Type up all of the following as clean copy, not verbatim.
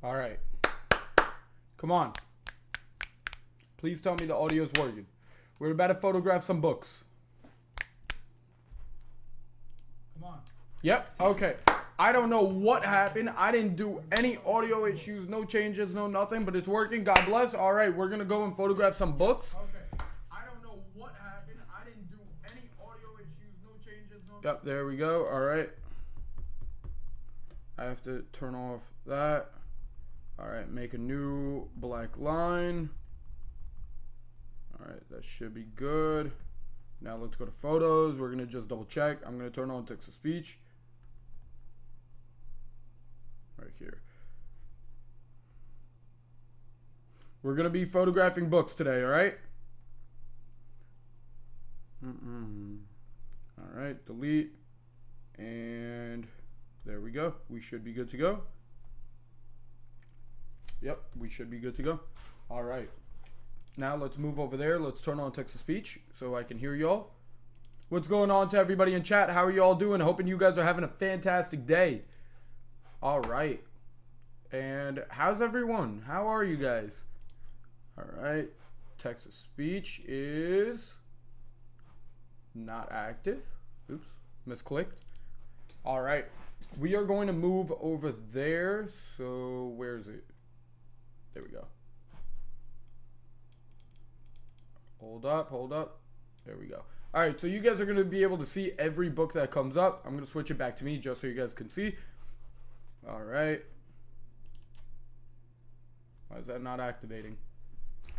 All right. Come on. Please tell me the audio's working. We're about to photograph some books. Come on. Yep. Okay. I don't know what happened. I didn't do any audio issues, no changes, no nothing, but it's working. God bless. All right, we're going to go and photograph some books. Okay. I don't know what happened. I didn't do any audio issues, no changes, no. Yep, there we go. All right. I have to turn off that. All right, make a new black line. All right, that should be good. Now let's go to photos. We're going to just double check. I'm going to turn on text-to-speech. Right here. We're going to be photographing books today, all right? All right, delete. And there we go. We should be good to go. Yep, we should be good to go. All right. Now let's move over there. Let's turn on text-to-speech so I can hear y'all. What's going on to everybody in chat? How are y'all doing? Hoping you guys are having a fantastic day. All right. And how's everyone? How are you guys? All right. Text-to-speech is not active. Oops, misclicked. All right. We are going to move over there. So where is it? There we go. Hold up, hold up. There we go. All right, so you guys are going to be able to see every book that comes up. I'm going to switch it back to me just so you guys can see. All right. Why is that not activating?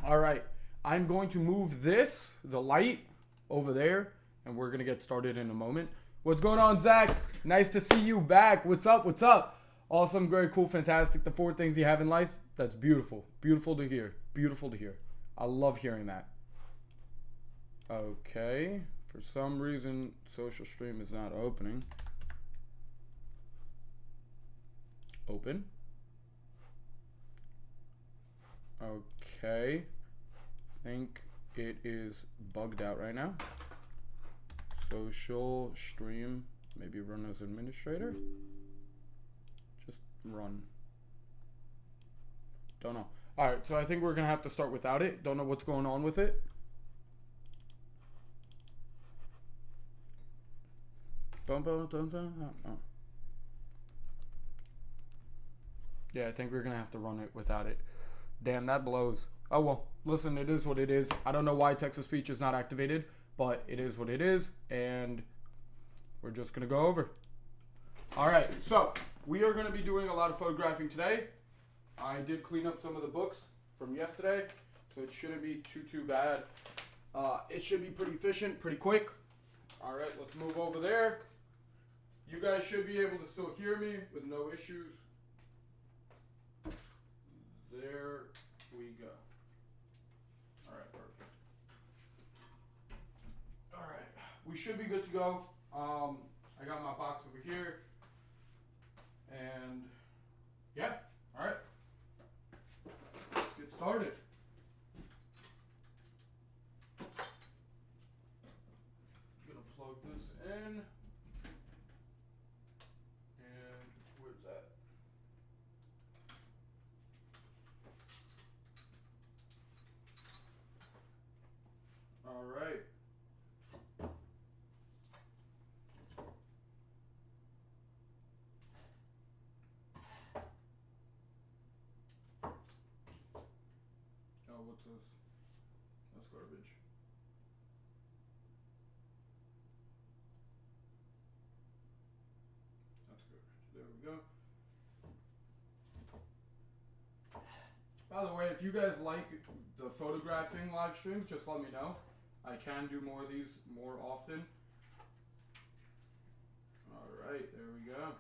All right. I'm going to move this, the light, over there, and we're going to get started in a moment. What's going on, Zach? Nice to see you back. What's up? What's up? Awesome, very cool, fantastic. The 4 things you have in life. That's beautiful. Beautiful to hear. Beautiful to hear. I love hearing that. Okay. For some reason, social stream is not opening. Open. Okay. Think it is bugged out right now. Social stream. Maybe run as administrator. Just run. Don't know. All right, so I think we're going to have to start without it. Don't know what's going on with it. Yeah, I think we're going to have to run it without it. Damn, that blows. Oh, well, listen, it is what it is. I don't know why text-to-speech is not activated, but it is what it is, and we're just going to go over. All right, so we are going to be doing a lot of photographing today. I did clean up some of the books from yesterday, so it shouldn't be too bad. It should be pretty efficient, pretty quick. All right, let's move over there. You guys should be able to still hear me with no issues. There we go. All right, perfect. All right, we should be good to go. I got my box over here, and yeah, all right. Let's get started. I'm gonna plug this in. And where's that? All right. Oh, what's this? That's garbage. That's garbage. There we go. By the way, if you guys like the photographing live streams, just let me know. I can do more of these more often. All right, there we go.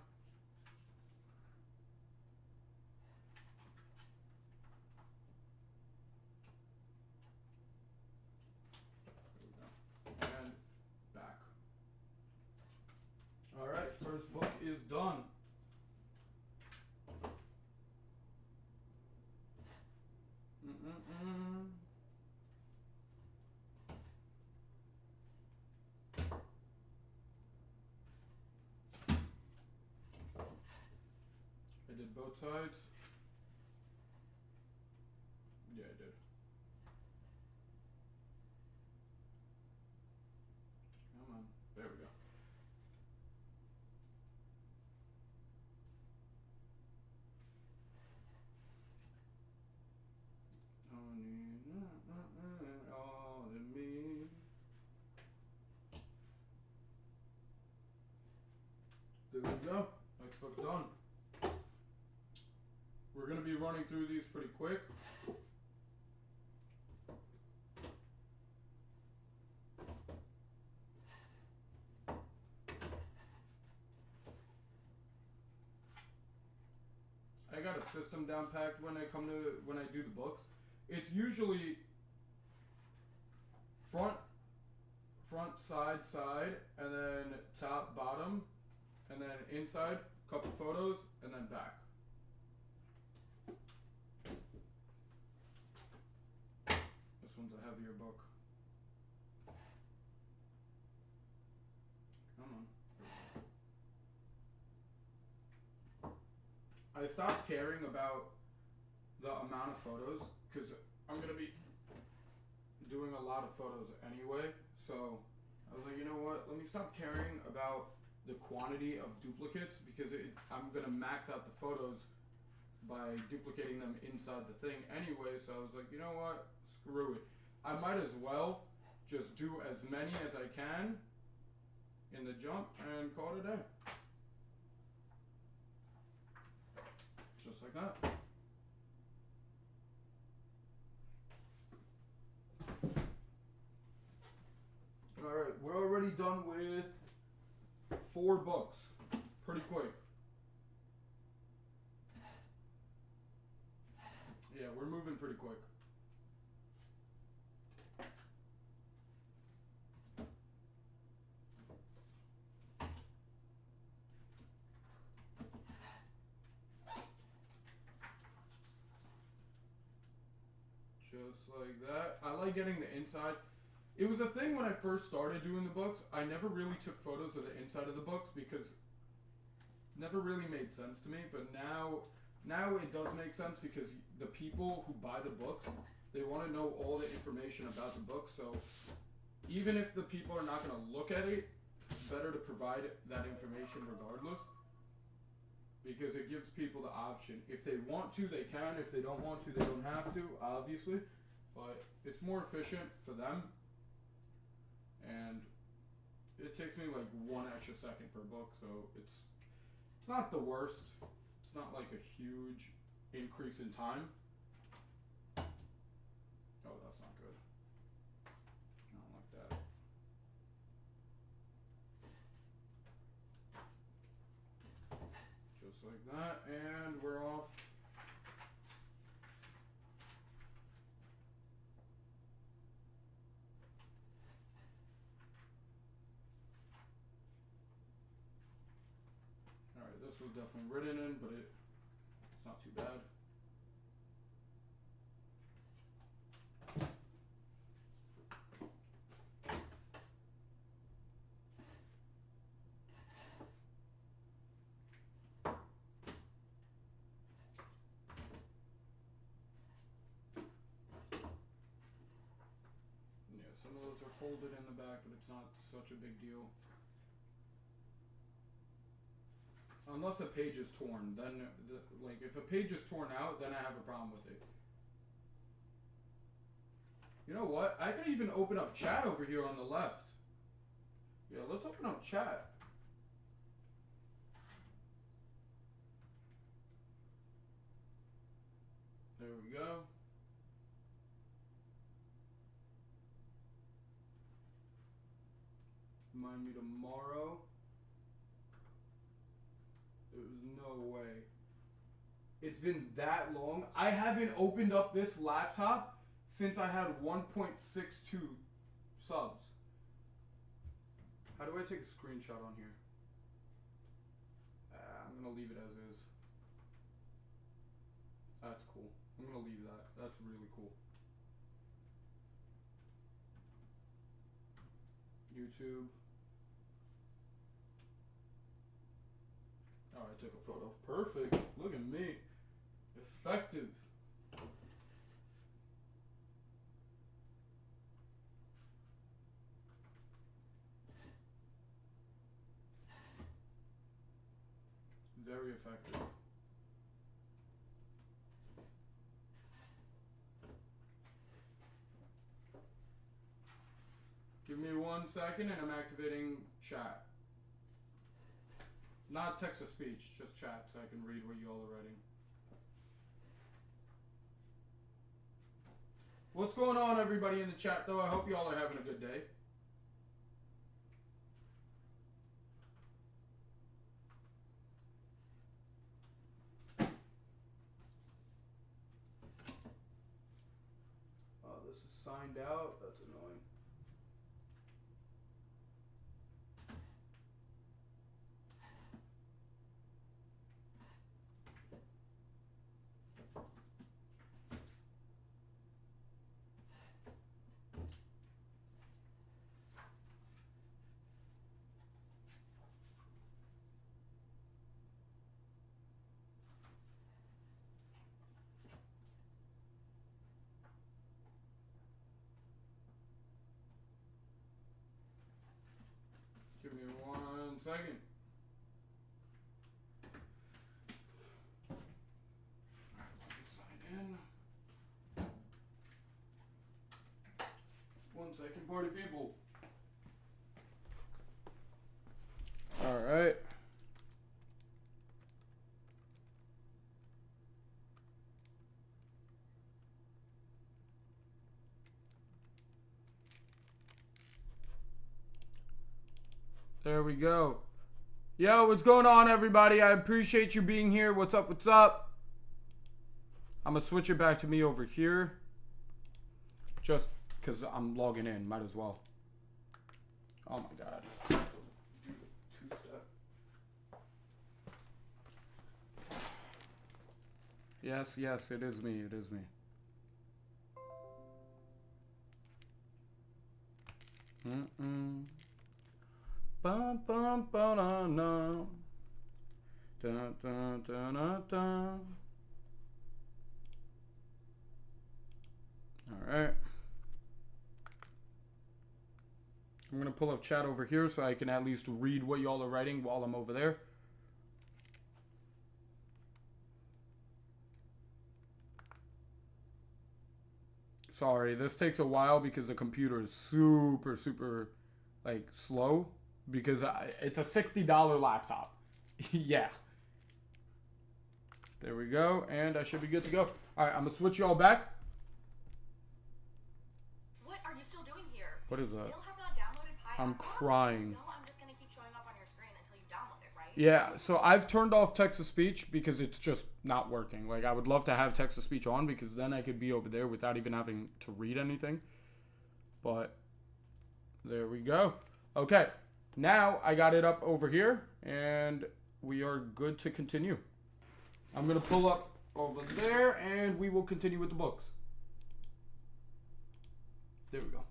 And back. All right, first book is done. I did both sides. Yeah, I did. Come on. There we go. All in me. There we go. Next book done. We're going to be running through these pretty quick. I got a system down packed when I do the books. It's usually front, side, side, and then top, bottom, and then inside, couple photos, and then back. This one's a heavier book. Come on. I stopped caring about the amount of photos because I'm going to be doing a lot of photos anyway. So I was like, you know what? Let me stop caring about the quantity of duplicates because I'm going to max out the photos by duplicating them inside the thing anyway. So I was like, you know what? Screw it. I might as well just do as many as I can in the jump and call it a day. Just like that. Alright, we're already done with 4 books. Pretty quick. Yeah, we're moving pretty quick. Just like that. I like getting the inside. It was a thing when I first started doing the books. I never really took photos of the inside of the books because it never really made sense to me. But now it does make sense because the people who buy the books, they want to know all the information about the book. So even if the people are not going to look at it, it's better to provide that information regardless. Because it gives people the option. If they want to, they can. If they don't want to, they don't have to, obviously. But it's more efficient for them. And it takes me like 1 extra second per book, so it's not the worst. It's not like a huge increase in time. Oh, that's not good. I don't like that. Just like that, and we're off. Alright, this was definitely written in, but it's not too bad. Some of those are folded in the back, but it's not such a big deal. Unless a page is torn, then like if a page is torn out, then I have a problem with it. You know what? I could even open up chat over here on the left. Yeah, let's open up chat. There we go. Remind me tomorrow. There's no way. It's been that long. I haven't opened up this laptop since I had 1.62 subs. How do I take a screenshot on here? I'm going to leave it as is. That's cool. I'm going to leave that. That's really cool. YouTube. Oh, I took a photo. Perfect. Look at me. effective. Very effective. Give me 1 second and I'm activating chat. Not text-to-speech, just chat so I can read what you all are writing. What's going on, everybody in the chat, though? I hope you all are having a good day. Oh, this is signed out. That's annoying. Give me 1 second. Alright, let me sign in. 1 second, party people. Alright. There we go. Yo, what's going on, everybody? I appreciate you being here. What's up? What's up? I'm going to switch it back to me over here. Just because I'm logging in. Might as well. Oh, my God. I have to do the 2-step. Yes, yes, it is me. It is me. Bum bum ba da na. Dun dun dun dun dun. Alright. I'm gonna pull up chat over here so I can at least read what y'all are writing while I'm over there. Sorry, this takes a while because the computer is super like slow. Because it's a $60 laptop. Yeah. There we go. And I should be good to go. Alright, I'm going to switch y'all back. What are you still doing here? What is that? Still have not downloaded Pi. I'm crying. No, I'm just going to keep showing up on your screen until you download it, right? Yeah, so I've turned off text-to-speech because it's just not working. Like, I would love to have text-to-speech on because then I could be over there without even having to read anything. But there we go. Okay. Now I got it up over here and we are good to continue. I'm going to pull up over there and we will continue with the books. There we go.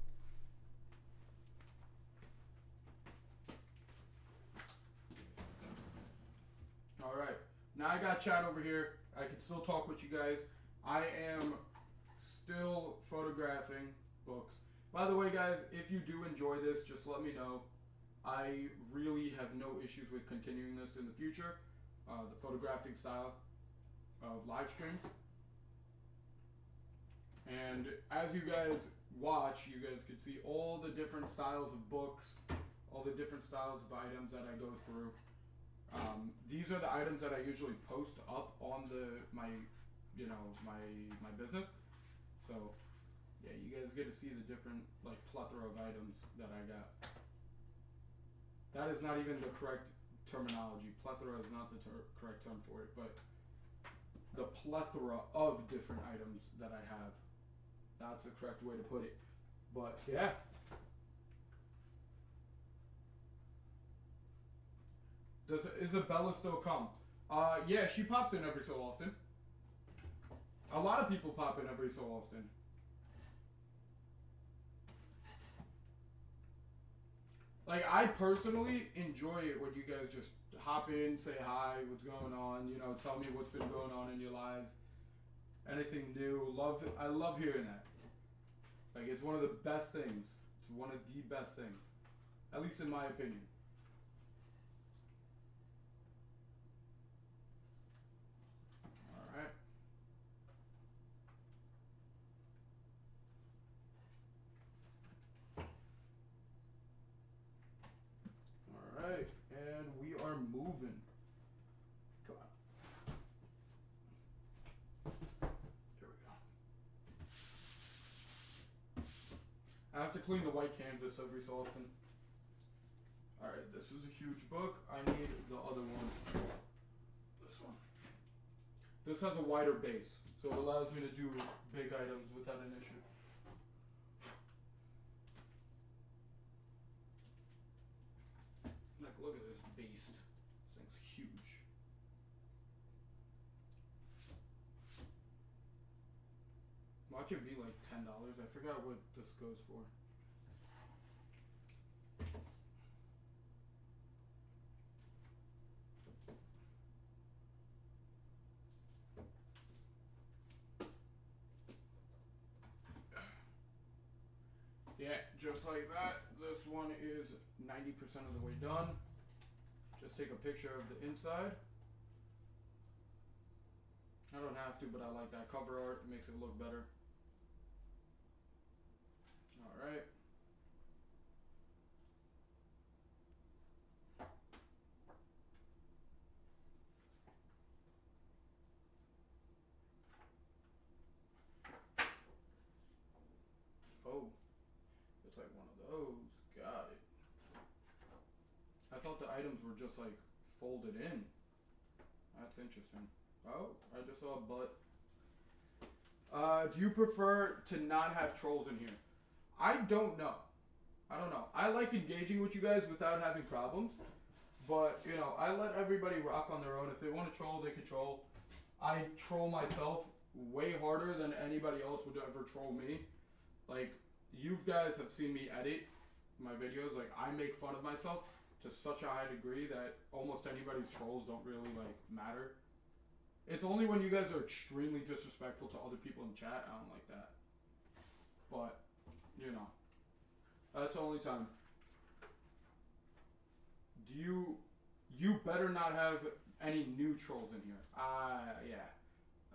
All right. Now I got chat over here. I can still talk with you guys. I am still photographing books. By the way, guys, if you do enjoy this, just let me know. I really have no issues with continuing this in the future. The photographic style of live streams. And as you guys watch, you guys could see all the different styles of books, all the different styles of items that I go through. These are the items that I usually post up on my business. So yeah, you guys get to see the different like plethora of items that I got. That is not even the correct terminology. Plethora is not the correct term for it, but the plethora of different items that I have. That's the correct way to put it. But yeah. Does Isabella still come? Yeah, she pops in every so often. A lot of people pop in every so often. Like, I personally enjoy it when you guys just hop in, say hi, what's going on, tell me what's been going on in your lives. anything new. I love hearing that. Like, it's one of the best things. It's one of the best things. At least in my opinion. Alright. Alright, and we are moving. Come on. There we go. I have to clean the white canvas every so often. Alright, this is a huge book. I need the other one. This one. This has a wider base, so it allows me to do big items without an issue. Like, look at this beast. This thing's huge. Watch it be like $10. I forgot what this goes for. Yeah, just like that. This one is 90% of the way done. Just take a picture of the inside. I don't have to, but I like that cover art. It makes it look better. Alright. Oh. It's like one of those. Got it. I thought the items were just like folded in. That's interesting. Oh, I just saw a butt. Do you prefer to not have trolls in here? I don't know. I don't know. I like engaging with you guys without having problems. But, you know, I let everybody rock on their own. If they want to troll, they can troll. I troll myself way harder than anybody else would ever troll me. Like, you guys have seen me edit my videos. Like, I make fun of myself to such a high degree that almost anybody's trolls don't really, like, matter. It's only when you guys are extremely disrespectful to other people in chat, I don't like that. But, you know, that's the only time. You better not have any new trolls in here. Yeah.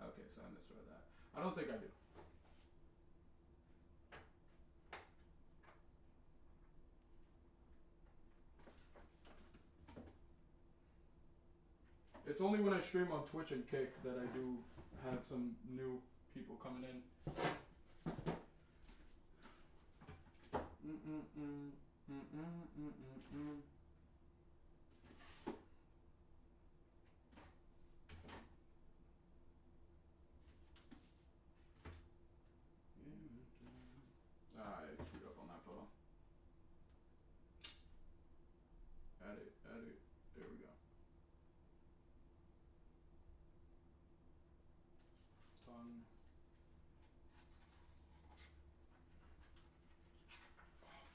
Okay, so I misread that. I don't think I do. It's only when I stream on Twitch and Kick that I do have some new people coming in. I screwed up on that photo. Edit. There we go. Done.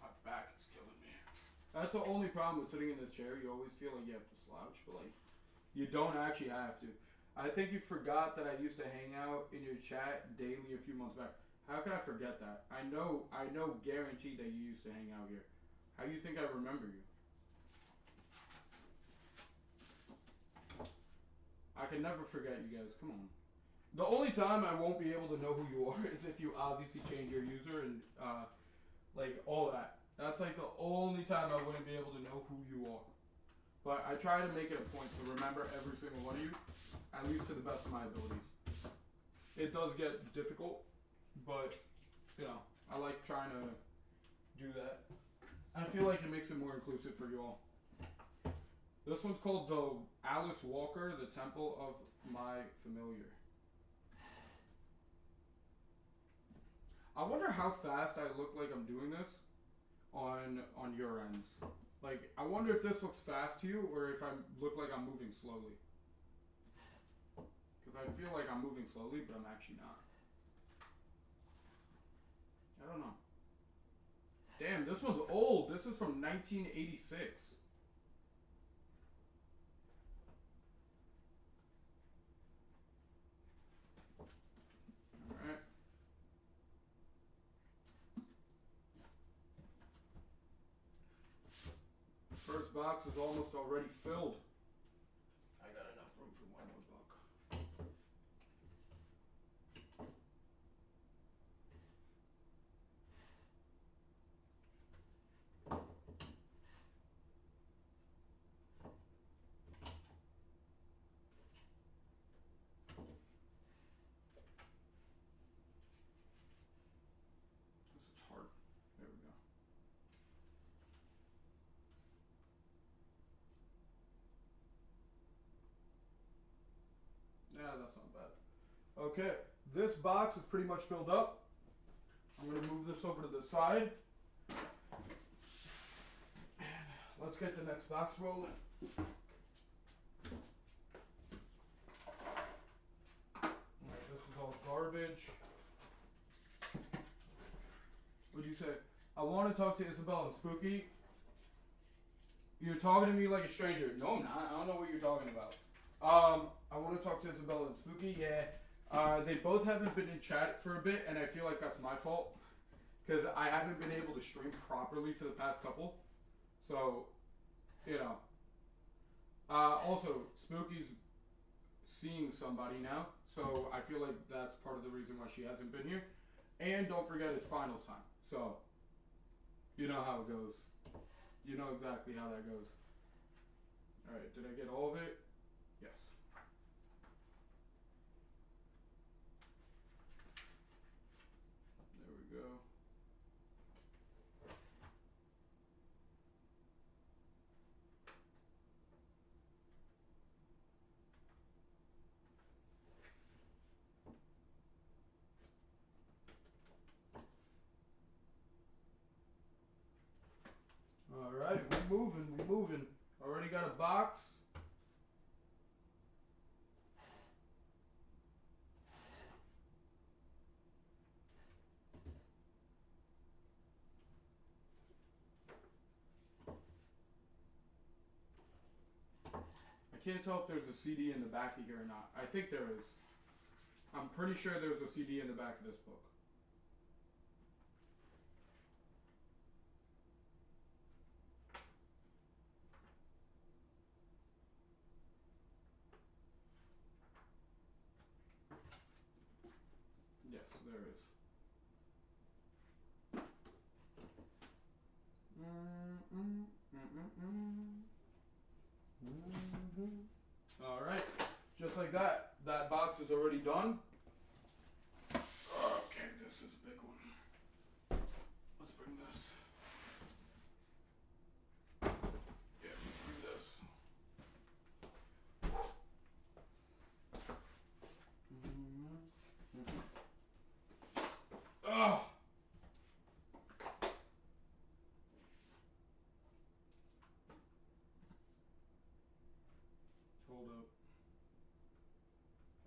My back is killing me. That's the only problem with sitting in this chair. You always feel like you have to slouch, but like, you don't actually have to. I think you forgot that I used to hang out in your chat daily a few months back. How could I forget that? I know guaranteed that you used to hang out here. How do you think I remember you? I can never forget you guys. Come on. The only time I won't be able to know who you are is if you obviously change your user and like all that. That's like the only time I wouldn't be able to know who you are. But I try to make it a point to remember every single one of you, at least to the best of my abilities. It does get difficult, but you know, I like trying to do that. I feel like it makes it more inclusive for you all. This one's called the Alice Walker, the Temple of My Familiar. I wonder how fast I look like I'm doing this on your ends. Like, I wonder if this looks fast to you or if I look like I'm moving slowly. Because I feel like I'm moving slowly, but I'm actually not. I don't know. Damn, this one's old. This is from 1986. box is almost already filled. I got enough room for one more book. This is hard. There we go. Yeah, that's not bad. Okay, this box is pretty much filled up. I'm going to move this over to the side. And let's get the next box rolling. Alright, this is all garbage. What'd you say? I want to talk to Isabel and Spooky. You're talking to me like a stranger. No, I'm not. I don't know what you're talking about. I want to talk to Isabella and Spooky. Yeah. They both haven't been in chat for a bit, and I feel like that's my fault. Because I haven't been able to stream properly for the past couple. So, you know. Also, Spooky's seeing somebody now. So, I feel like that's part of the reason why she hasn't been here. And don't forget, it's finals time. So, you know how it goes. You know exactly how that goes. Alright, did I get all of it? Yes. There we go. Alright, we're moving. Already got a box. I can't tell if there's a CD in the back of here or not. I think there is. I'm pretty sure there's a CD in the back of this book. Yes, there is. Alright, just like that. That box is already done. Okay, this is a big one. Let's bring this. Yeah, let's bring this. Ugh! Hold up.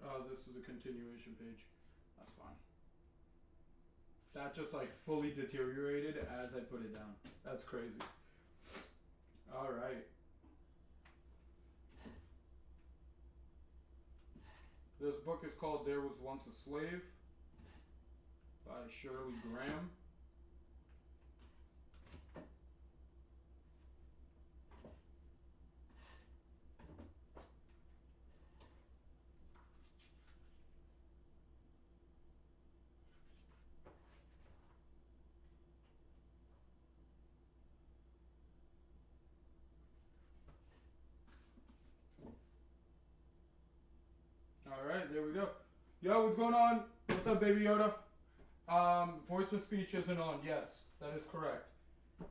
Oh, this is a continuation page. That's fine. That just like fully deteriorated as I put it down. That's crazy. Alright. This book is called There Was Once a Slave by Shirley Graham. Alright, there we go. Yo, what's going on? What's up, Baby Yoda? Voice to speech isn't on. Yes, that is correct.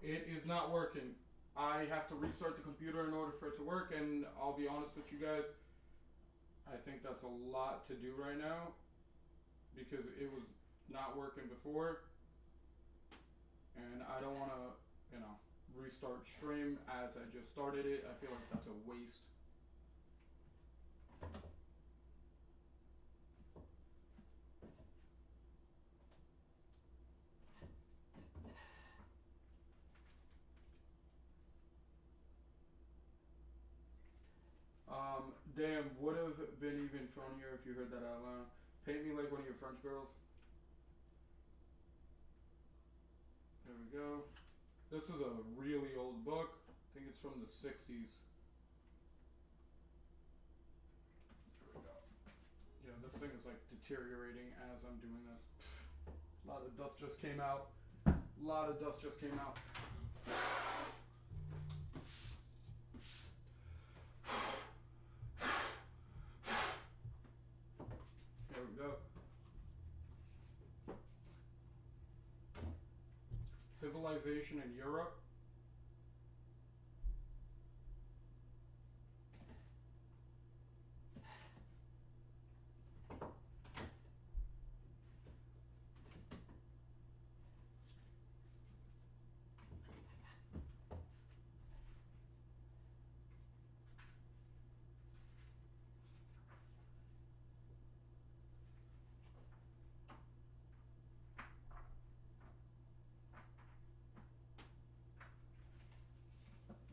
It is not working. I have to restart the computer in order for it to work, and I'll be honest with you guys, I think that's a lot to do right now because it was not working before, and I don't want to, restart stream as I just started it. I feel like that's a waste. Damn, would have been even funnier if you heard that out loud. Paint me like one of your French girls. There we go. This is a really old book. I think it's from the 60s. There we go. Yeah, this thing is like deteriorating as I'm doing this. A lot of dust just came out. A lot of dust just came out. There we go. Civilization in Europe.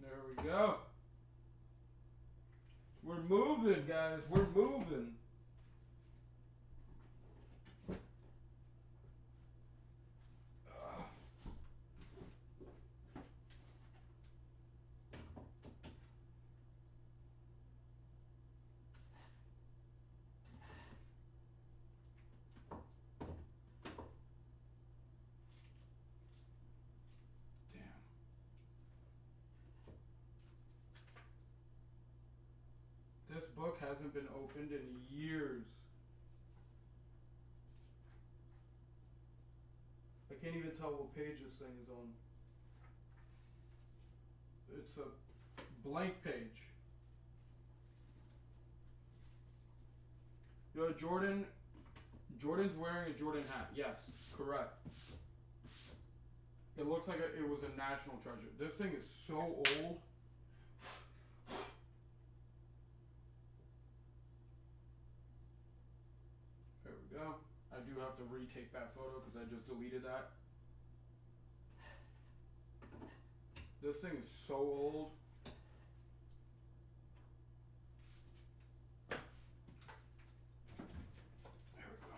There we go. We're moving, guys. We're moving. This book hasn't been opened in years. I can't even tell what page this thing is on. It's a blank page. Yo, Jordan's wearing a Jordan hat. Yes, correct. It looks like it was a national treasure. This thing is so old. There we go. I do have to retake that photo because I just deleted that. This thing is so old. There we go.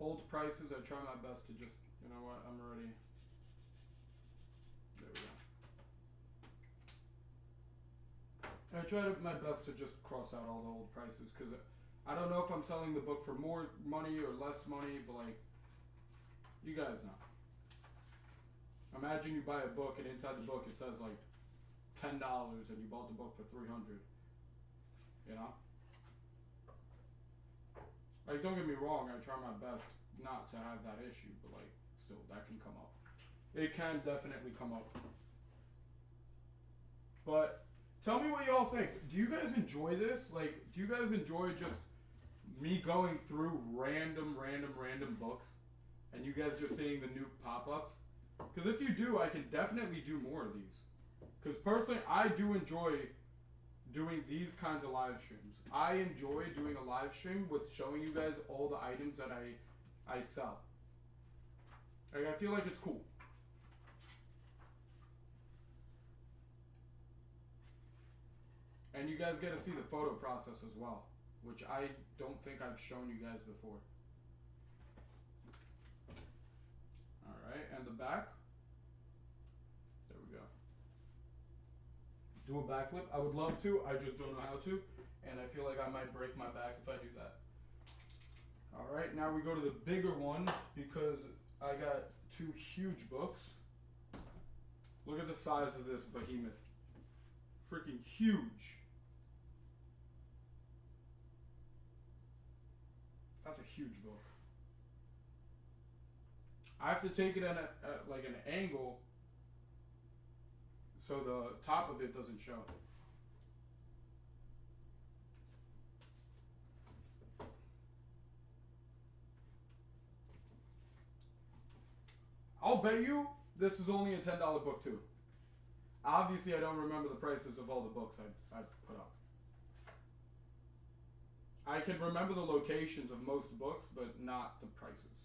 Old prices, I try my best to just, you know what, I'm already. There we go. I try my best to just cross out all the old prices because I don't know if I'm selling the book for more money or less money, but like, you guys know. Imagine you buy a book and inside the book it says like $10 and you bought the book for $300. You know? Like, don't get me wrong, I try my best not to have that issue, but like, still, that can come up. It can definitely come up. But tell me what y'all think. Do you guys enjoy this? Like, do you guys enjoy just me going through random books and you guys just seeing the new pop-ups? Because if you do, I can definitely do more of these. Because personally, I do enjoy doing these kinds of live streams. I enjoy doing a live stream with showing you guys all the items that I sell. Like, I feel like it's cool. And you guys get to see the photo process as well, which I don't think I've shown you guys before. Alright, and the back. There we go. Do a backflip. I would love to, I just don't know how to. And I feel like I might break my back if I do that. Alright, now we go to the bigger one because I got two huge books. Look at the size of this behemoth. Freaking huge. That's a huge book. I have to take it at like an angle so the top of it doesn't show. I'll bet you this is only a $10 book too. Obviously, I don't remember the prices of all the books I put up. I can remember the locations of most books, but not the prices.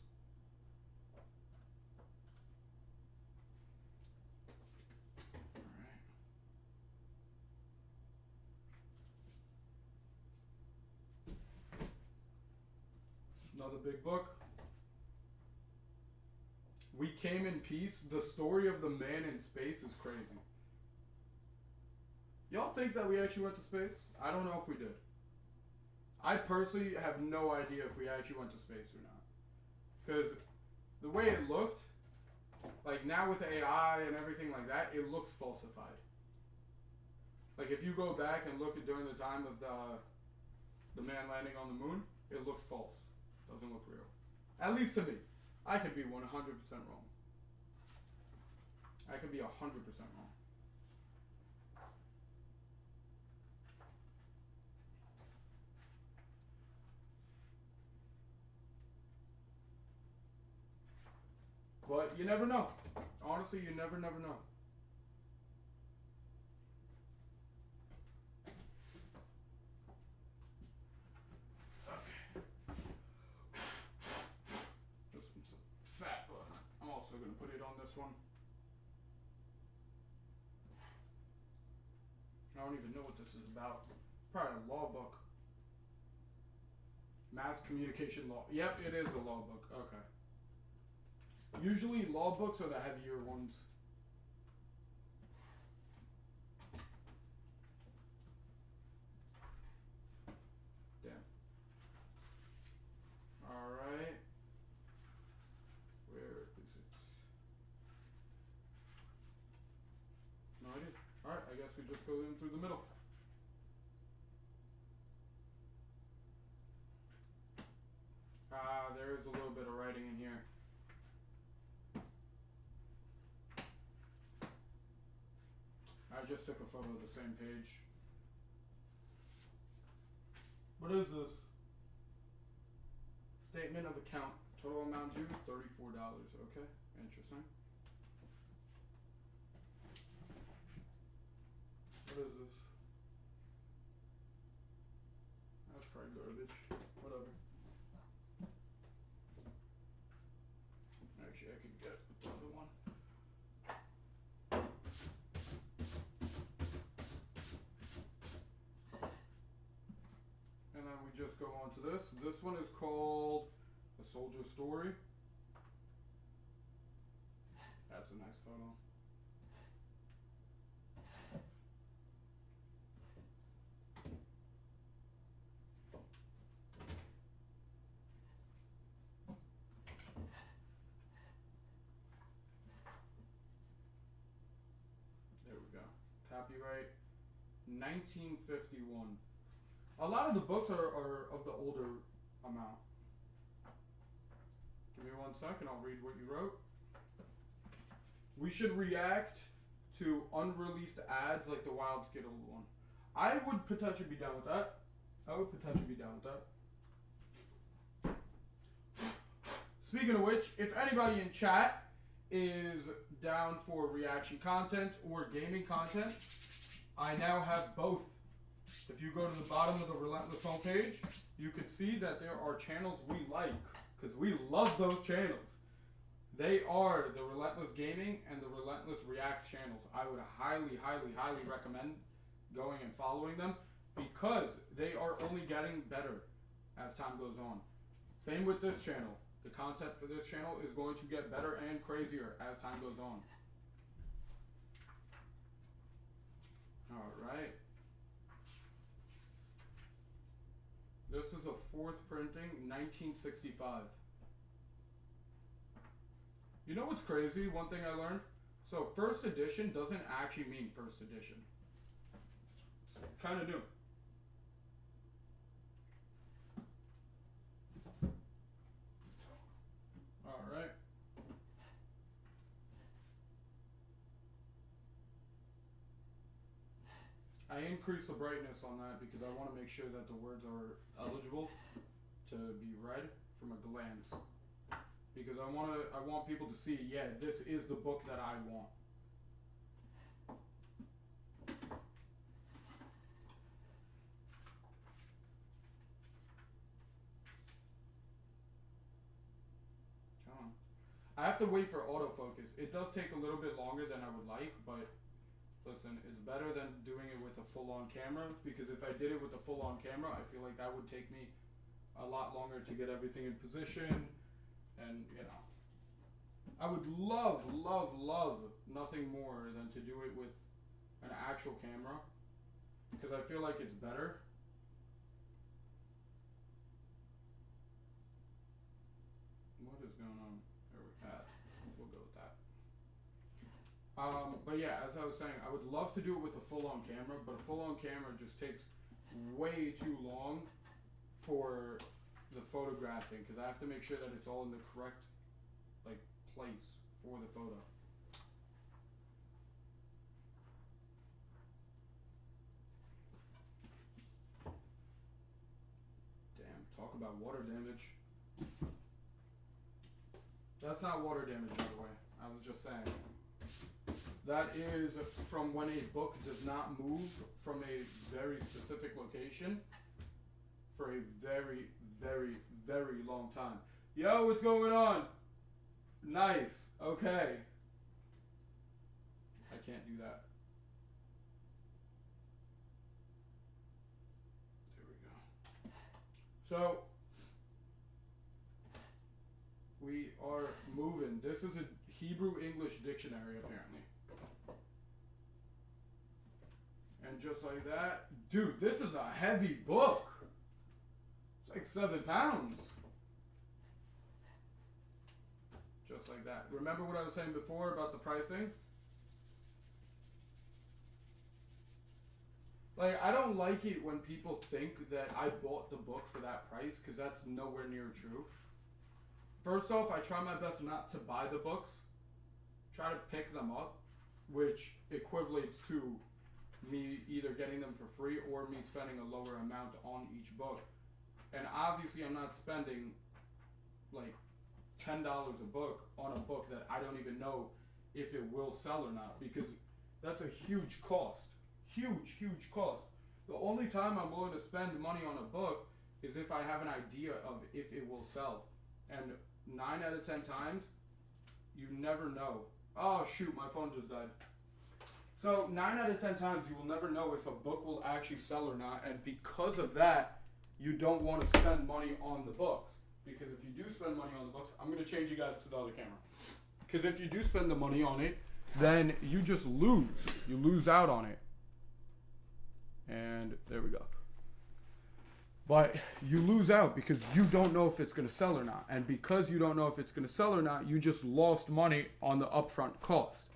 Alright. another big book. We Came in Peace. The story of the man in space is crazy. Y'all think that we actually went to space? I don't know if we did. I personally have no idea if we actually went to space or not. Because the way it looked, like now with AI and everything like that, it looks falsified. Like if you go back and look at during the time of the man landing on the moon, it looks false. Doesn't look real. At least to me. I could be 100% wrong. I could be 100% wrong. But you never know. Honestly, you never know. This one's a fat book. I'm also going to put it on this one. I don't even know what this is about. Probably a law book. Mass communication law. Yep, it is a law book. Okay. Usually law books are the heavier ones. Damn. Alright. Where is it? No idea. Alright, I guess we just go in through the middle. There is a little bit of writing in here. I just took a photo of the same page. What is this? Statement of account. Total amount due, $34. Okay, interesting. What is this? That's probably garbage. Whatever. Actually, I could get the other one. And then we just go on to this. This one is called A Soldier's Story. That's a nice photo. There we go. Copyright 1951. A lot of the books are of the older amount. Give me 1 second, I'll read what you wrote. We should react to unreleased ads like the Wild Skittle one. I would potentially be down with that. Speaking of which, if anybody in chat is down for reaction content or gaming content, I now have both. If you go to the bottom of the Relentless homepage, you can see that there are channels we like, because we love those channels. They are the Relentless Gaming and the Relentless Reacts channels. I would highly recommend going and following them, because they are only getting better as time goes on. Same with this channel. The content for this channel is going to get better and crazier as time goes on. Alright. This is a 4th printing, 1965. You know what's crazy? One thing I learned? So, first edition doesn't actually mean first edition. It's kind of new. Alright. I increased the brightness on that because I want to make sure that the words are eligible to be read from a glance. Because I want people to see, yeah, this is the book that I want. Come on. I have to wait for autofocus. It does take a little bit longer than I would like, but listen, it's better than doing it with a full-on camera, because if I did it with a full-on camera, I feel like that would take me a lot longer to get everything in position, and you know, I would love nothing more than to do it with an actual camera, because I feel like it's better. What is going on there with that? We'll go with that. But yeah, as I was saying, I would love to do it with a full-on camera, but a full-on camera just takes way too long for the photographing, because I have to make sure that it's all in the correct like place for the photo. Damn, talk about water damage. That's not water damage, by the way. I was just saying. That is from when a book does not move from a very specific location for a very, very, very long time. Yo, what's going on? Nice. Okay. I can't do that. There we go. So, we are moving. This is a Hebrew-English dictionary, apparently. And just like that, dude, this is a heavy book. It's like 7 pounds. Just like that. Remember what I was saying before about the pricing? Like, I don't like it when people think that I bought the book for that price, because that's nowhere near true. First off, I try my best not to buy the books. Try to pick them up, which equates to me either getting them for free or me spending a lower amount on each book. And obviously I'm not spending like $10 a book on a book that I don't even know if it will sell or not, because that's a huge cost. Huge cost. The only time I'm willing to spend money on a book is if I have an idea of if it will sell. And 9 out of 10 times, you never know. Oh shoot, my phone just died. So 9 out of 10 times, you will never know if a book will actually sell or not, and because of that, you don't want to spend money on the books. Because if you do spend money on the books, I'm going to change you guys to the other camera. Because if you do spend the money on it, then you just lose. You lose out on it. And there we go. But you lose out because you don't know if it's going to sell or not. And because you don't know if it's going to sell or not, you just lost money on the upfront cost.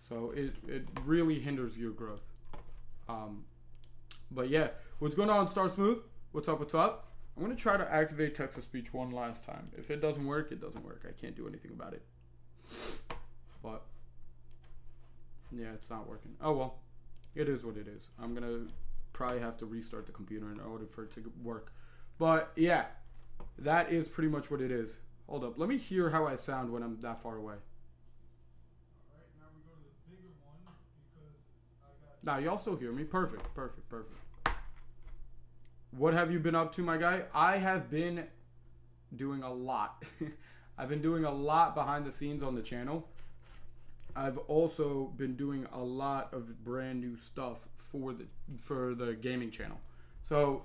So it really hinders your growth. But yeah, what's going on, Star Smooth? What's up, what's up? I'm going to try to activate text-to-speech one last time. If it doesn't work, it doesn't work. I can't do anything about it. But yeah, it's not working. Oh well, it is what it is. I'm going to probably have to restart the computer in order for it to work. But yeah, that is pretty much what it is. Hold up, let me hear how I sound when I'm that far away. Alright, now we go to the bigger one because I got... Nah, y'all still hear me. Perfect. What have you been up to, my guy? I have been doing a lot. I've been doing a lot behind the scenes on the channel. I've also been doing a lot of brand new stuff for the gaming channel. So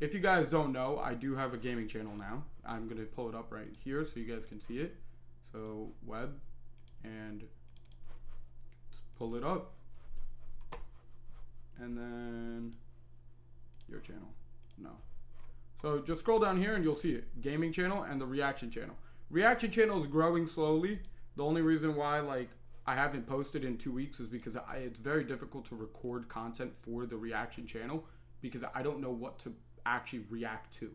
if you guys don't know, I do have a gaming channel now. I'm going to pull it up right here so you guys can see it. So web, and let's pull it up. And then your channel. No. So just scroll down here and you'll see it. Gaming channel and the reaction channel. Reaction channel is growing slowly. The only reason why I haven't posted in 2 weeks is because it's very difficult to record content for the reaction channel because I don't know what to actually react to.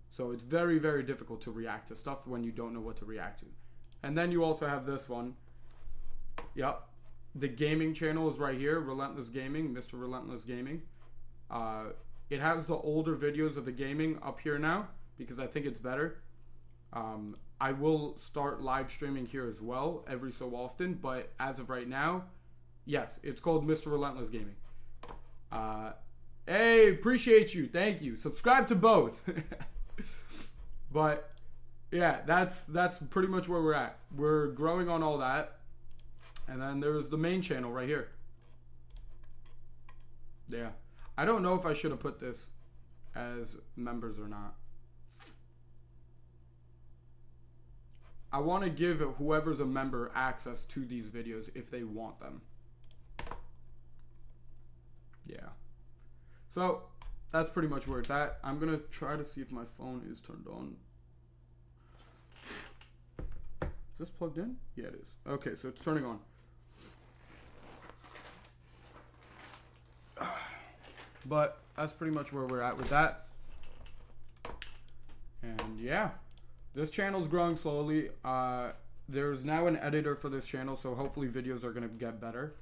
So it's very, very difficult to react to stuff when you don't know what to react to. And then you also have this one. Yep. The gaming channel is right here. Relentless Gaming. Mr. Relentless Gaming. It has the older videos of the gaming up here now because I think it's better. I will start live streaming here as well every so often, but as of right now, yes, it's called Mr. Relentless Gaming. Hey, appreciate you. Thank you. Subscribe to both. But yeah, that's pretty much where we're at. We're growing on all that. And then there's the main channel right here. Yeah. I don't know if I should have put this as members or not. I want to give whoever's a member access to these videos if they want them. Yeah. So that's pretty much where it's at. I'm going to try to see if my phone is turned on. Is this plugged in? Yeah, it is. Okay, so it's turning on. But that's pretty much where we're at with that. And yeah, this channel's growing slowly. There's now an editor for this channel, so hopefully videos are going to get better.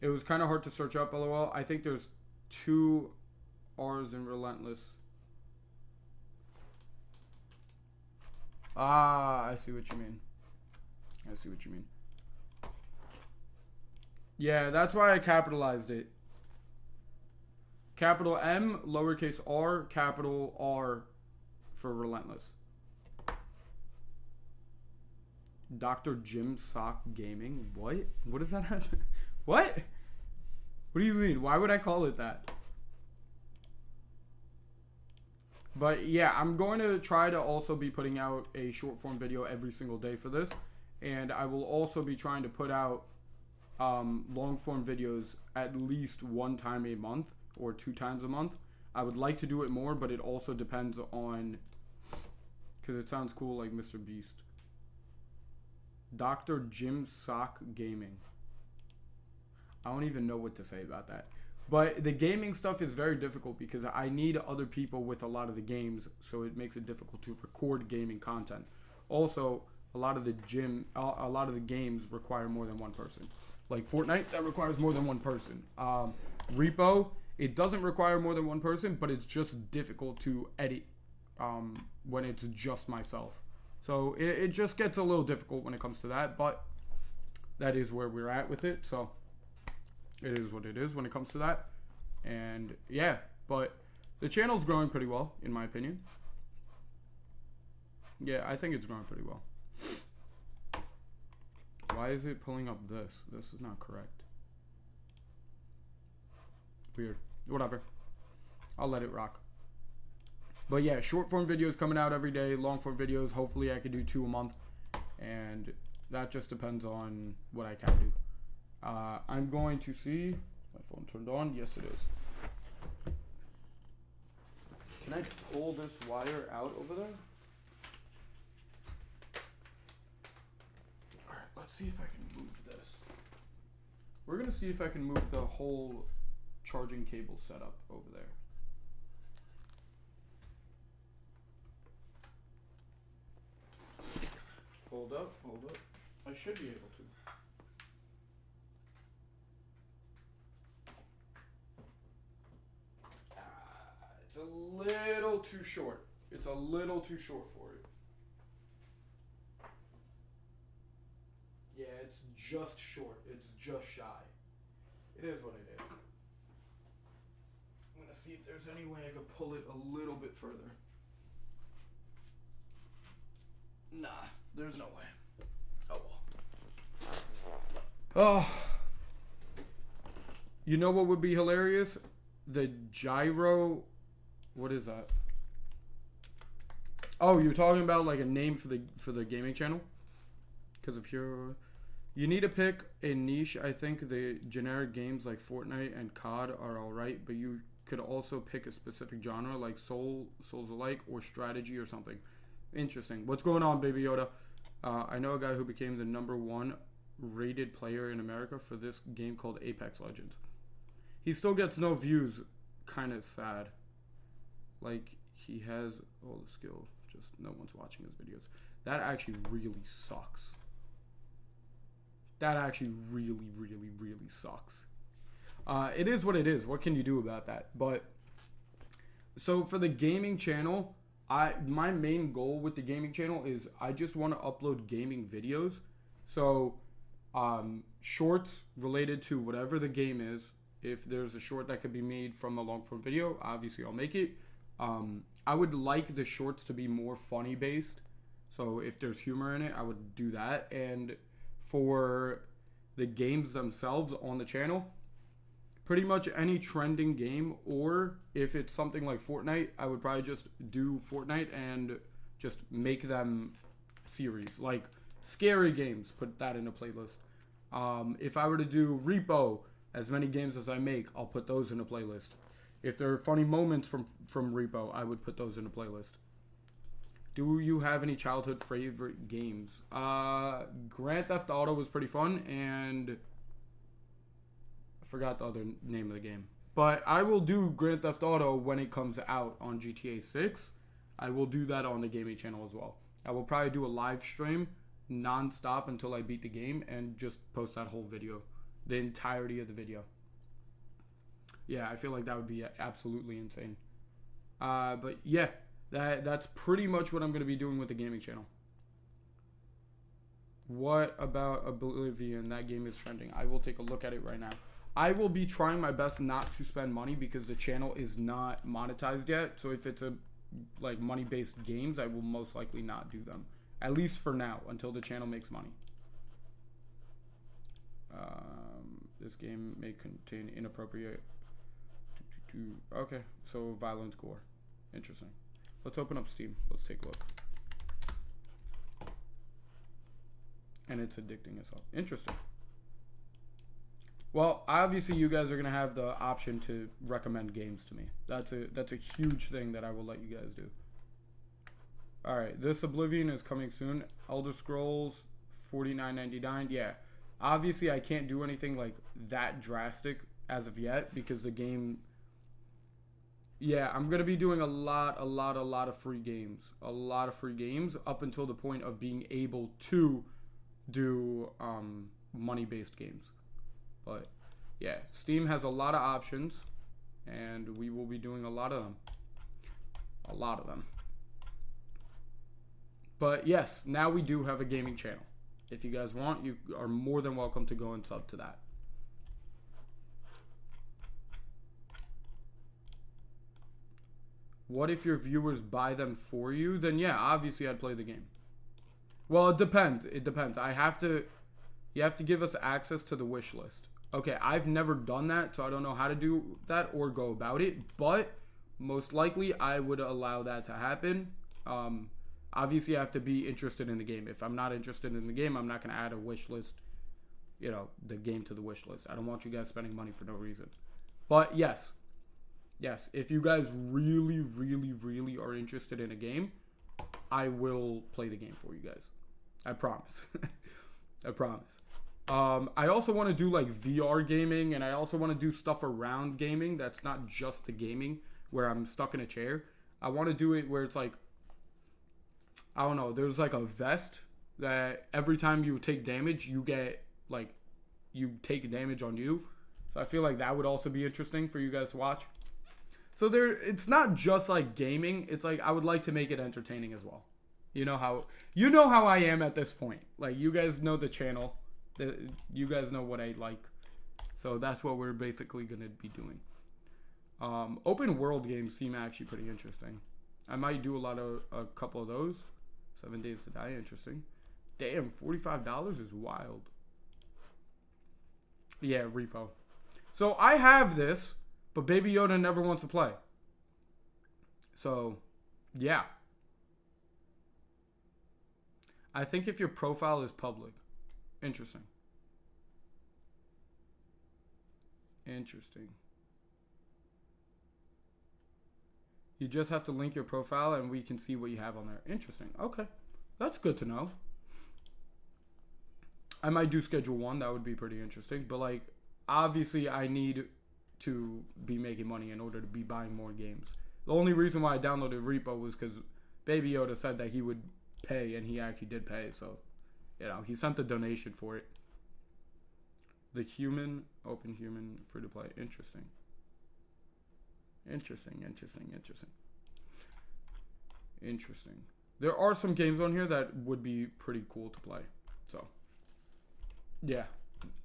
It was kind of hard to search up, LOL. I think there's 2 R's in Relentless. Ah, I see what you mean. I see what you mean. Yeah, that's why I capitalized it. Capital M, lowercase r, capital R for Relentless. Dr. Jim Sock Gaming. What? What does that have? What? What do you mean? Why would I call it that? But yeah, I'm going to try to also be putting out a short form video every single day for this. And I will also be trying to put out long form videos at least 1 time a month or 2 times a month. I would like to do it more, but it also depends on, because it sounds cool, like Mr. Beast. Dr. Jim Sock Gaming. I don't even know what to say about that. But the gaming stuff is very difficult because I need other people with a lot of the games, so it makes it difficult to record gaming content. Also, a lot of the games require more than 1 person. Like Fortnite, that requires more than 1 person. Repo, it doesn't require more than 1 person, but it's just difficult to edit when it's just myself. So it just gets a little difficult when it comes to that, but that is where we're at with it. So it is what it is when it comes to that. And yeah, but the channel's growing pretty well, in my opinion. Yeah, I think it's growing pretty well. Why is it pulling up this? This is not correct. Weird. Whatever. I'll let it rock. But yeah, short form videos coming out every day. Long form videos, hopefully I could do 2 a month. And that just depends on what I can do. I'm going to see. My phone turned on? Yes, it is. Can I pull this wire out over there? Alright, let's see if I can move this. We're going to see if I can move the whole charging cable setup over there. Hold up, hold up. I should be able to. It's a little too short. It's a little too short for it. Yeah, it's just short. It's just shy. It is what it is. I'm gonna see if there's any way I could pull it a little bit further. Nah, there's no way. Oh well. Oh. You know what would be hilarious? The gyro. What is that? Oh, you're talking about like a name for the gaming channel? Because if you need to pick a niche. I think the generic games like Fortnite and COD are alright, but you could also pick a specific genre like Souls-alike or strategy or something. Interesting. What's going on, Baby Yoda? I know a guy who became the #1 rated player in America for this game called Apex Legends. He still gets no views. Kind of sad. Like, he has all the skill, just no one's watching his videos. That actually really sucks. That actually really, really, really sucks. It is what it is. What can you do about that? But, so for the gaming channel, my main goal with the gaming channel is I just want to upload gaming videos. So, shorts related to whatever the game is. If there's a short that could be made from a long form video, obviously I'll make it. I would like the shorts to be more funny based. So if there's humor in it, I would do that. And for the games themselves on the channel, pretty much any trending game, or if it's something like Fortnite, I would probably just do Fortnite and just make them series, like scary games. Put that in a playlist. If I were to do Repo, as many games as I make, I'll put those in a playlist. If there are funny moments from Repo, I would put those in a playlist. Do you have any childhood favorite games? Grand Theft Auto was pretty fun, and I forgot the other name of the game. But I will do Grand Theft Auto when it comes out on GTA 6. I will do that on the gaming channel as well. I will probably do a live stream non-stop until I beat the game and just post that whole video. The entirety of the video. Yeah, I feel like that would be absolutely insane. But yeah, that's pretty much what I'm going to be doing with the gaming channel. What about Oblivion? That game is trending. I will take a look at it right now. I will be trying my best not to spend money because the channel is not monetized yet. So if it's a like money-based games, I will most likely not do them. At least for now, until the channel makes money. This game may contain inappropriate... Okay, so violence, gore. Interesting. Let's open up Steam. Let's take a look. And it's addicting as well. Interesting. Well, obviously you guys are gonna have the option to recommend games to me. That's a huge thing that I will let you guys do. All right, this Oblivion is coming soon. Elder Scrolls, $49.99. Yeah, obviously I can't do anything like that drastic as of yet because the game. Yeah, I'm gonna be doing a lot of free games. A lot of free games up until the point of being able to do money-based games. But yeah, Steam has a lot of options, and we will be doing a lot of them. A lot of them. But yes, now we do have a gaming channel. If you guys want, you are more than welcome to go and sub to that. What if your viewers buy them for you? Then yeah, obviously I'd play the game. Well, it depends. It depends. You have to give us access to the wish list. Okay, I've never done that, so I don't know how to do that or go about it. But most likely I would allow that to happen. Obviously I have to be interested in the game. If I'm not interested in the game, I'm not going to add a wish list, you know, the game to the wish list. I don't want you guys spending money for no reason. But yes, if you guys really are interested in a game, I will play the game for you guys. I promise. I promise. I also want to do like VR gaming, and I also want to do stuff around gaming that's not just the gaming where I'm stuck in a chair. I want to do it where it's like, I don't know, there's like a vest that every time you take damage, you get like, you take damage on you. So I feel like that would also be interesting for you guys to watch. So it's not just like gaming. It's like I would like to make it entertaining as well. You know how I am at this point. Like you guys know the channel. You guys know what I like. So that's what we're basically gonna be doing. Open world games seem actually pretty interesting. I might do a couple of those. 7 Days to Die, interesting. Damn, $45 is wild. Yeah, Repo. So I have this, but Baby Yoda never wants to play. So, yeah. I think if your profile is public. Interesting. Interesting. You just have to link your profile and we can see what you have on there. Interesting. Okay. That's good to know. I might do schedule 1. That would be pretty interesting. But like, obviously I need to be making money in order to be buying more games. The only reason why I downloaded Repo was because Baby Yoda said that he would pay, and he actually did pay. So, you know, he sent the donation for it. The Human, Open Human, free to play. Interesting. Interesting. There are some games on here that would be pretty cool to play. So, yeah.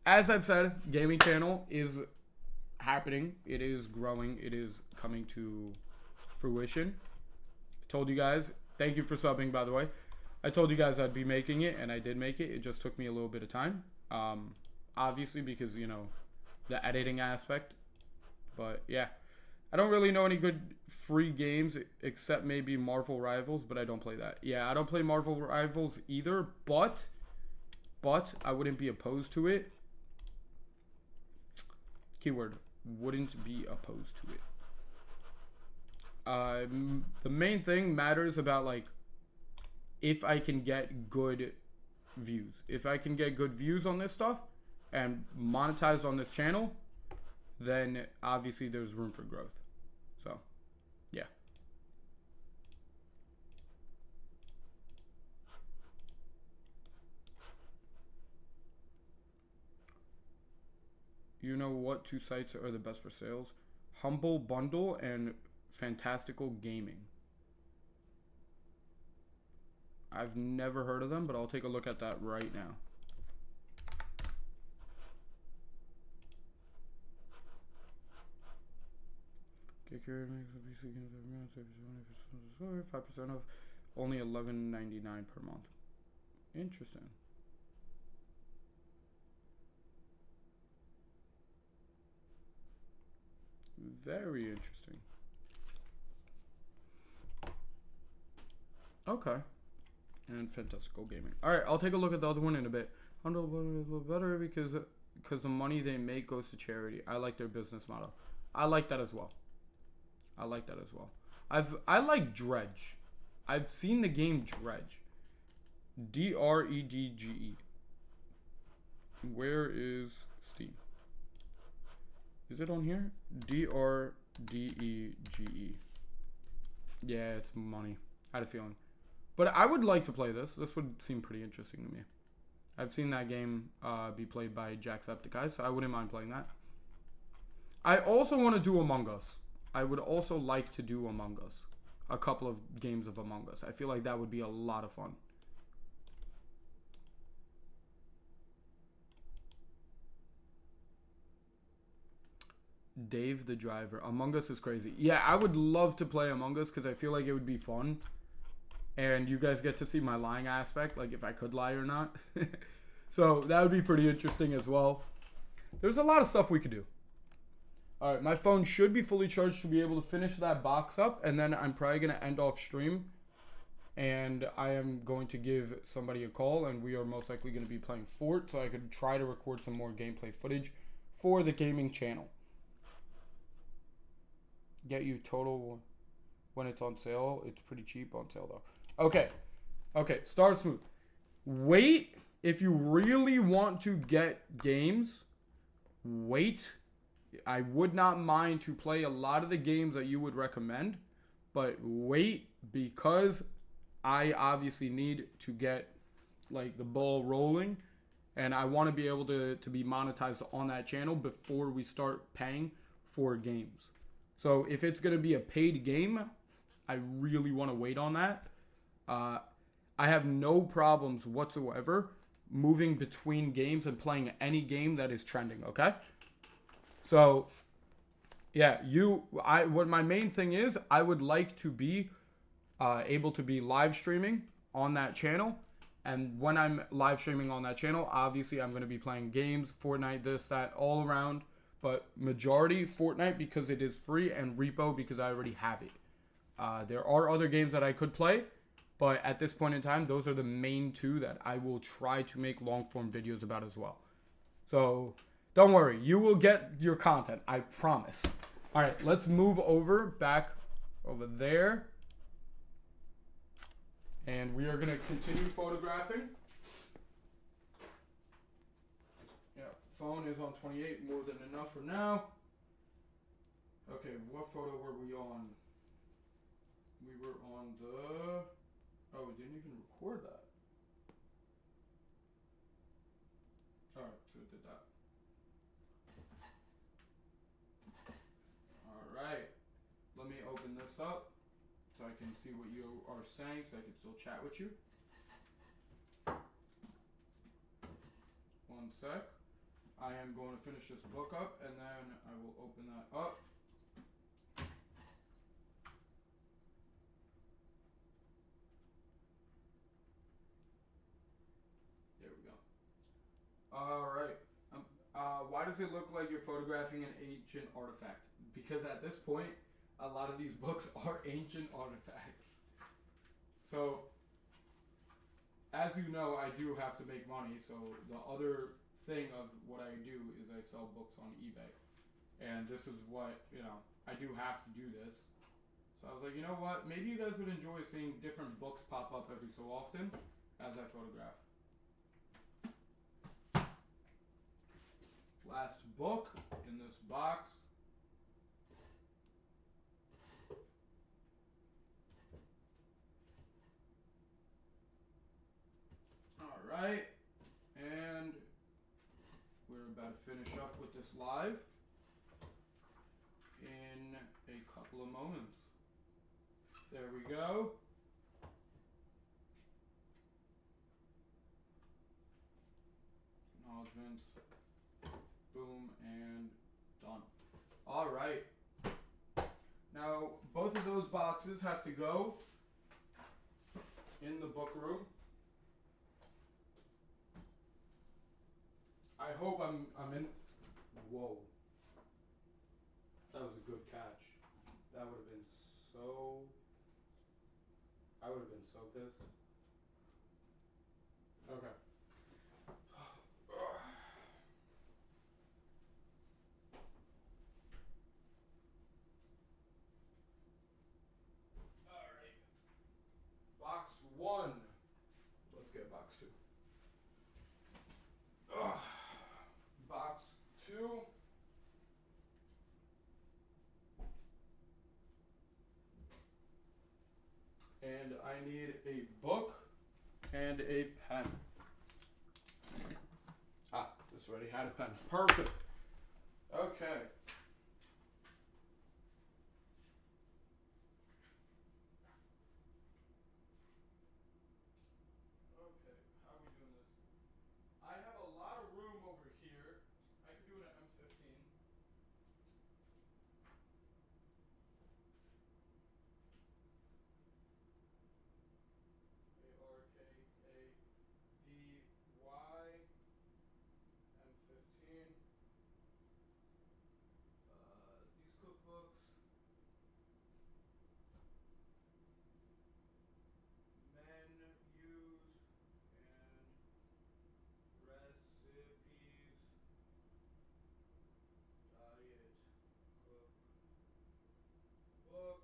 As I've said, gaming channel is happening. It is growing. It is coming to fruition. I told you guys. Thank you for subbing, by the way. I told you guys I'd be making it, and I did make it. It just took me a little bit of time. Obviously, because, you know, the editing aspect. But, yeah. I don't really know any good free games except maybe Marvel Rivals, but I don't play that. Yeah, I don't play Marvel Rivals either, but I wouldn't be opposed to it. Keyword, wouldn't be opposed to it. The main thing matters about like if I can get good views. If I can get good views on this stuff and monetize on this channel, then obviously there's room for growth. So, yeah. You know what 2 sites are the best for sales? Humble Bundle and Fantastical Gaming. I've never heard of them, but I'll take a look at that right now. Get your makes a PC games every month, 5% off, only $11.99 per month. Interesting. Very interesting. Okay. And Fantastical Gaming. All right, I'll take a look at the other one in a bit. Humble Bundle is a little better because the money they make goes to charity. I like their business model. I like that as well. I like that as well. I like Dredge. I've seen the game Dredge. Dredge. Where is Steam? Is it on here? Dredge. Yeah, it's money. I had a feeling. But I would like to play this. This would seem pretty interesting to me. I've seen that game be played by Jacksepticeye, so I wouldn't mind playing that. I also want to do Among Us. I would also like to do Among Us. A couple of games of Among Us. I feel like that would be a lot of fun. Dave the Driver. Among Us is crazy. Yeah, I would love to play Among Us because I feel like it would be fun. And you guys get to see my lying aspect, like if I could lie or not. So that would be pretty interesting as well. There's a lot of stuff we could do. All right, my phone should be fully charged to be able to finish that box up. And then I'm probably going to end off stream. And I am going to give somebody a call. And we are most likely going to be playing Fort. So I could try to record some more gameplay footage for the gaming channel. Get you total when it's on sale. It's pretty cheap on sale though. Okay. Start smooth. Wait. If you really want to get games, wait. I would not mind to play a lot of the games that you would recommend, but wait, because I obviously need to get like the ball rolling, and I want to be able to be monetized on that channel before we start paying for games. So if it's going to be a paid game, I really want to wait on that. I have no problems whatsoever moving between games and playing any game that is trending, okay? So, yeah, what my main thing is, I would like to be able to be live streaming on that channel. And when I'm live streaming on that channel, obviously I'm going to be playing games, Fortnite, this, that, all around. But majority Fortnite because it is free, and Repo because I already have it. There are other games that I could play, but at this point in time, those are the main two that I will try to make long form videos about as well. So don't worry, you will get your content, I promise. All right, let's move back over there. And we are going to continue photographing. Yeah, phone is on 28, more than enough for now. Okay, what photo were we on? We were on the... Oh, we didn't even record that. Alright, so we did that. Alright. Let me open this up so I can see what you are saying, so I can still chat with you. One sec. I am going to finish this book up, and then I will open that up. There we go. Alright. Why does it look like you're photographing an ancient artifact? because at this point, a lot of these books are ancient artifacts. So, as you know, I do have to make money. So the other thing of what I do is I sell books on eBay, and this is what I do have to do this. So I was like, you know what? Maybe you guys would enjoy seeing different books pop up every so often as I photograph. Last book in this box. Alright, and we're about to finish up with this live in a couple of moments. There we go. Acknowledgements. Boom, and done. Alright. Now, both of those boxes have to go in the book room. I hope I'm in. Whoa. That was a good catch. That would have been so. I would have been so pissed. Okay. Alright. Box 1. Let's get box 2. Box 2. And I need a book and a pen. This already had a pen. Perfect. Okay. Okay, how are we doing this? I have a lot of room over here. I could do it at M15. ARKAVY M15. These cookbooks. Menus and recipes. Diet cook book.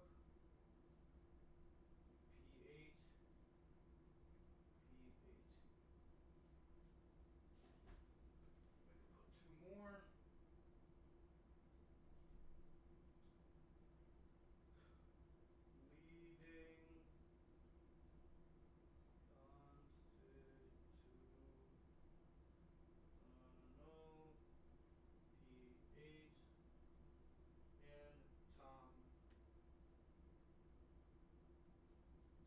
P8. P8. Maybe put 2 more. Leading constitutional P8 and Tom Jones P8.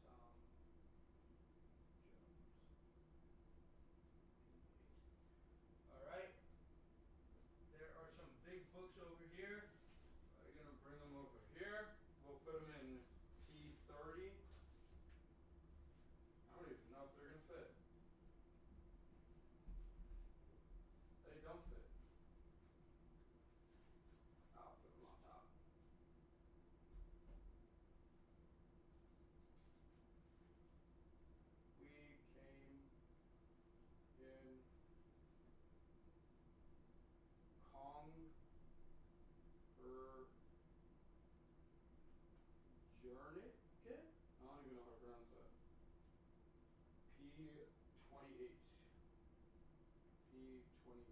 Alright. There are some big books over here. I'm gonna bring them over here. We'll put them in P30. I don't even know if they're gonna fit. They don't fit. I'll put them on top. We came in Kong Journey Kit? I don't even know how to pronounce that. P28. P28.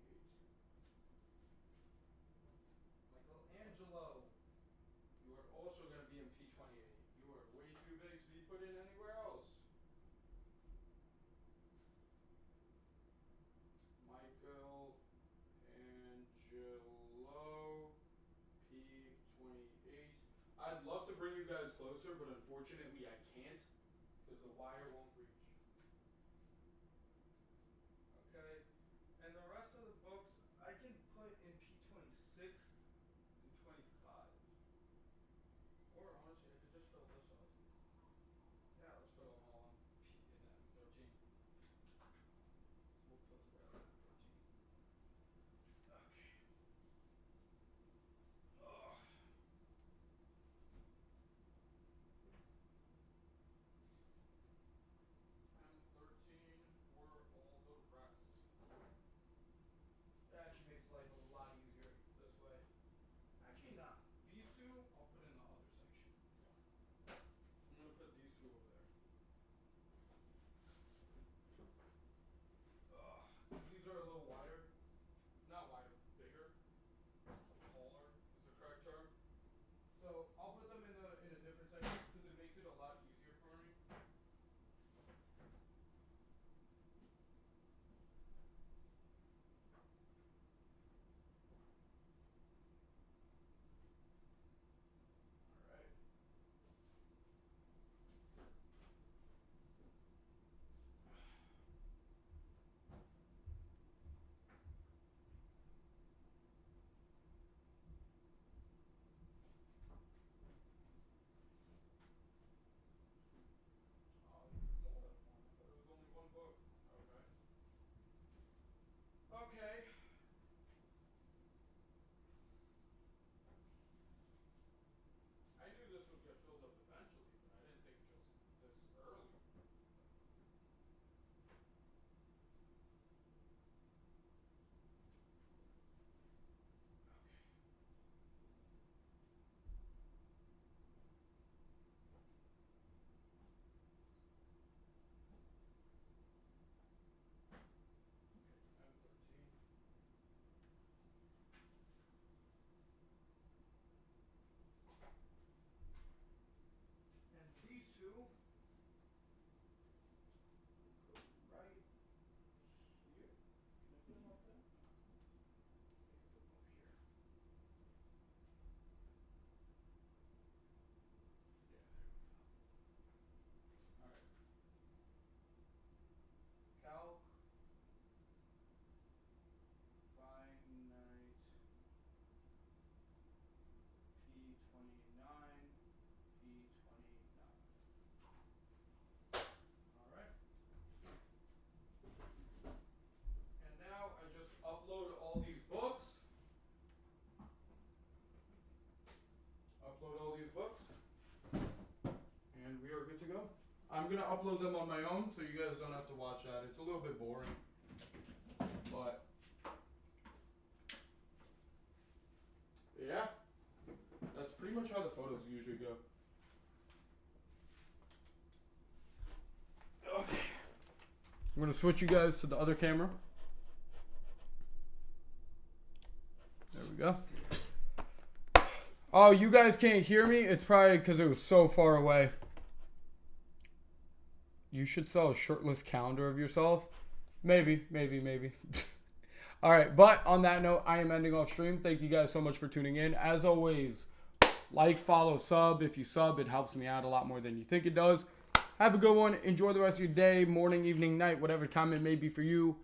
Michelangelo. You are also going to be in P28. You are way too big to be put in anywhere else. Michelangelo P28. I'd love to bring you guys closer, but unfortunately I can't because the wire won't reach. Okay, and the rest of the books I can put in P26 and 25. Or honestly, I could just fill this up. Yeah, let's fill them all in M13. We'll put the rest in M13. Okay. Ugh. all these books. Upload all these books. And we are good to go. I'm going to upload them on my own so you guys don't have to watch that. It's a little bit boring. But yeah, that's pretty much how the photos usually go. Okay. I'm going to switch you guys to the other camera. There we go. Oh, you guys can't hear me? It's probably because it was so far away. You should sell a shirtless calendar of yourself. Maybe. All right, but on that note, I am ending off stream. Thank you guys so much for tuning in. As always, like, follow, sub. If you sub, it helps me out a lot more than you think it does. Have a good one. Enjoy the rest of your day, morning, evening, night, whatever time it may be for you.